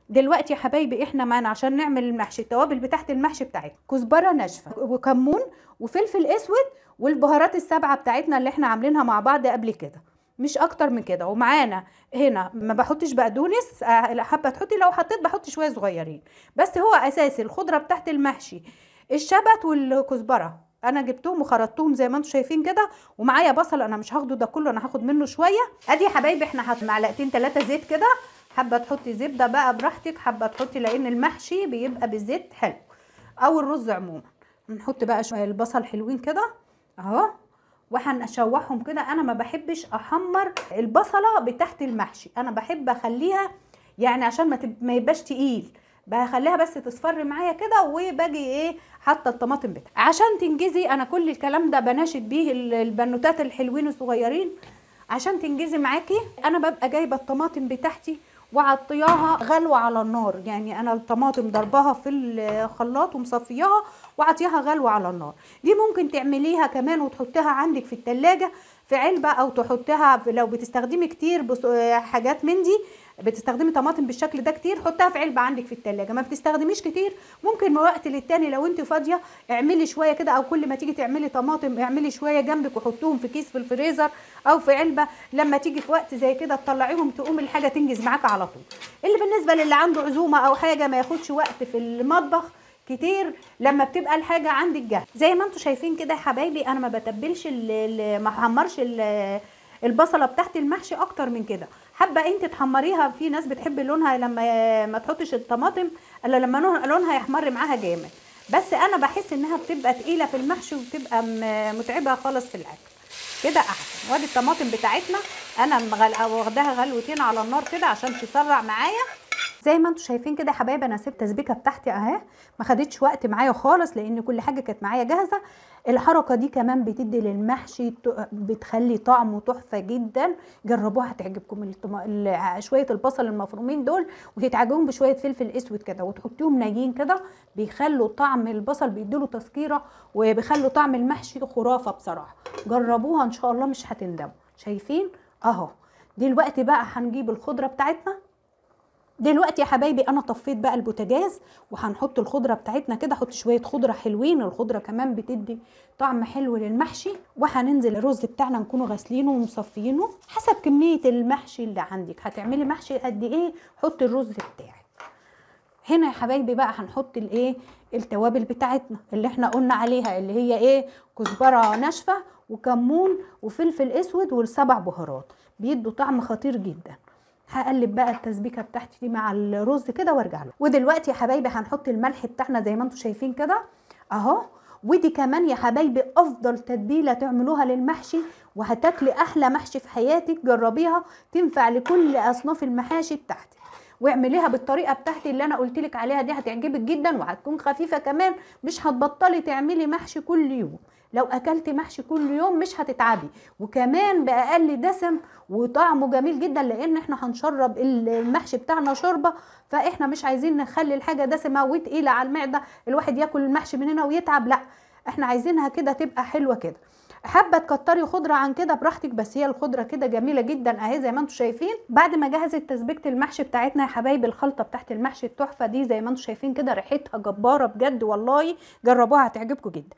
دلوقتي يا حبايبي احنا معانا عشان نعمل المحشي التوابل بتاعت المحشي بتاعتنا كزبره ناشفه وكمون وفلفل اسود والبهارات السبعه بتاعتنا اللي احنا عاملينها مع بعض قبل كده، مش اكتر من كده. ومعانا هنا ما بحطش بقدونس، حابه تحطي، لو حطيت بحط شويه صغيرين، بس هو اساسي الخضره بتاعت المحشي الشبت والكزبره. انا جبتهم وخرطتهم زي ما انتم شايفين كده، ومعايا بصل انا مش هاخده ده كله، انا هاخد منه شويه. ادي يا حبايبي احنا معلقتين 3 زيت كده، حابه تحطي زبده بقى براحتك، حابه تحطي لان المحشي بيبقى بالزيت حلو، او الرز عموما. نحط بقى شويه البصل حلوين كده اهو، وهنشوحهم كده. انا ما بحبش احمر البصله بتاعت المحشي، انا بحب اخليها يعني عشان ما يبقاش تقيل، بخليها بس تصفر معايا كده، وباجي ايه حاطه الطماطم بتاعي عشان تنجزي. انا كل الكلام ده بناشد بيه البنوتات الحلوين الصغيرين عشان تنجزي معاكي. انا ببقى جايبه الطماطم بتاعتي وعطياها غلوه على النار، يعني انا الطماطم ضربها في الخلاط ومصفياها وعطيها غلوه على النار. دي ممكن تعمليها كمان وتحطيها عندك في التلاجة في علبه، او تحطيها لو بتستخدمي كتير حاجات من دي، بتستخدمي طماطم بالشكل ده كتير، حطها في علبه عندك في التلاجة. ما بتستخدميش كتير ممكن من وقت للتاني لو انت فاضيه اعملي شويه كده، او كل ما تيجي تعملي طماطم اعملي شويه جنبك وحطوهم في كيس في الفريزر او في علبه، لما تيجي في وقت زي كده تطلعيهم تقوم الحاجه تنجز معاك على طول. اللي بالنسبه للي عنده عزومه او حاجه ما ياخدش وقت في المطبخ كتير، لما بتبقى الحاجه عندك جاهزه زي ما انتم شايفين كده يا حبايبي. انا ما بتبلش ما احمرش البصله بتاعت المحشي اكتر من كده. حابه انت تحمريها، في ناس بتحب لونها لما ما تحطش الطماطم الا لما لونها يحمر معاها جامد، بس انا بحس انها بتبقى تقيله في المحشي وبتبقى متعبه خالص في الاكل كده احسن. وادي الطماطم بتاعتنا انا واخداها غلوتين على النار كده عشان تسرع معايا زي ما انتم شايفين كده يا حبايبي. انا سبت التسبيكه بتاعتي اهي، ما خدتش وقت معايا خالص لان كل حاجه كانت معايا جاهزه. الحركه دي كمان بتدي للمحشي بتخلي طعمه تحفه جدا، جربوها هتعجبكم. شويه البصل المفرومين دول وتتعجبون بشويه فلفل اسود كده وتحطيهم نايين كده، بيخلوا طعم البصل بيديله تسكيره وبيخلوا طعم المحشي خرافه بصراحه. جربوها ان شاء الله مش هتندموا. شايفين اهو. دلوقتي بقى هنجيب الخضره بتاعتنا. دلوقتي يا حبايبي انا طفيت بقى البوتاجاز وهنحط الخضره بتاعتنا كده. احط شويه خضره حلوين، الخضره كمان بتدي طعم حلو للمحشي. وهننزل الرز بتاعنا نكونوا غاسلينه ومصفيينه حسب كميه المحشي اللي عندك. هتعملي محشي قد ايه حطي الرز بتاعك. هنا يا حبايبي بقى هنحط الايه التوابل بتاعتنا اللي احنا قلنا عليها، اللي هي ايه كزبره ناشفه وكمون وفلفل اسود والسبع بهارات، بيدوا طعم خطير جدا. هقلب بقى التسبيكه بتاعتي دي مع الرز كده وارجع له. ودلوقتي يا حبايبي هنحط الملح بتاعنا زي ما انتم شايفين كده اهو. ودي كمان يا حبايبي افضل تتبيله تعملوها للمحشي، وهتاكلي احلى محشي في حياتك. جربيها تنفع لكل اصناف المحاشي بتاعتك، واعمليها بالطريقه بتاعتي اللي انا قلت لك عليها دي، هتعجبك جدا وهتكون خفيفه كمان. مش هتبطلي تعملي محشي كل يوم، لو اكلتي محشي كل يوم مش هتتعبي، وكمان باقل دسم وطعمه جميل جدا، لان احنا هنشرب المحشي بتاعنا شوربه، فاحنا مش عايزين نخلي الحاجه دسمه وتقيله على المعده الواحد ياكل المحشي من هنا ويتعب، لا احنا عايزينها كده تبقى حلوه كده. حابه تكتري خضره عن كده براحتك، بس هي الخضره كده جميله جدا اهي زي ما انتم شايفين. بعد ما جهزت تسبيكه المحشي بتاعتنا يا حبايبي، الخلطه بتاعت المحشي التحفه دي زي ما انتم شايفين كده ريحتها جباره بجد والله، جربوها هتعجبكم جدا.